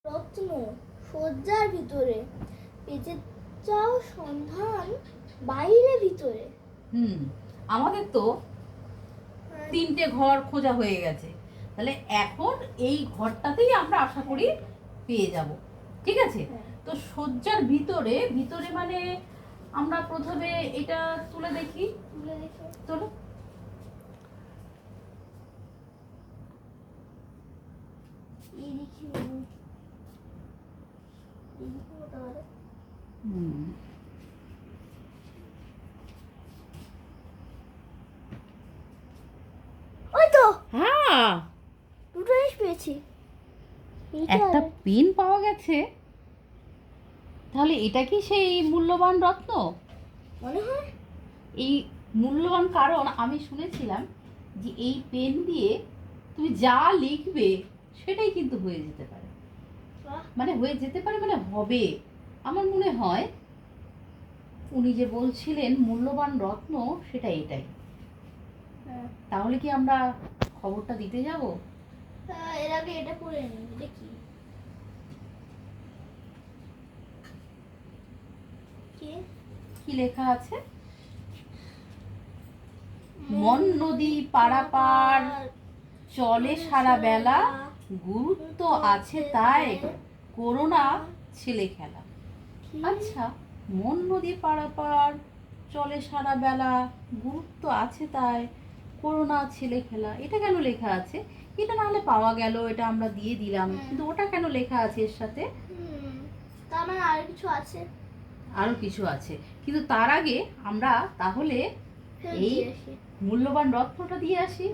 রত্ন শয্যার ভিতরে, পেতে চাও সন্ধান বাইরে ভিতরে। আমাদের তো 3টে ঘর খোঁজা হয়ে গেছে, তাহলে এখন এই ঘরটাতেই আমরা আশা করি পেয়ে যাব। ঠিক আছে, তো শয্যার ভিতরে, ভিতরে মানে আমরা প্রথমে এটা তুলে দেখি। চলো। ওই তো হ্যাঁ, দুটো জিনিস পেয়েছি। একটা পেন পাওয়া গেছে। তাহলে এটা কি সেই মূল্যবান রত্ন? মনে হয় এই মূল্যবান, কারণ আমি শুনেছিলাম যে এই পেন দিয়ে তুমি যা লিখবে সেটাই কিন্তু হয়ে যেতে পারে। মানে হয়ে যেতে পারে মানে হবে। আমার মনে হয় উনি যে বলছিলেন মূল্যবান রত্ন, সেটা এটাই। তাহলে কি আমরা খবরটা দিতে যাব? এর আগে এটা পড়ে নিই, দেখি কি লেখা আছে। মন নদী পারাপার চলে সারা বেলা, গুরুত্ব আছে তাই করোনা ছেলে খেলা। আচ্ছা, মন নদী পারাপার চলে সারা বেলা, গুরুত্ব আছে তাই করোনা ছেলে খেলা, এটা কেন লেখা আছে? এটা নাহলে পাওয়া গেল, এটা আমরা দিয়ে দিলাম, কিন্তু ওটা কেন লেখা আছে এর সাথে? তার মানে আর কিছু আছে, আরো কিছু আছে, কিন্তু তার আগে আমরা তাহলে এই মূল্যবান রত্নটা দিয়ে আসি।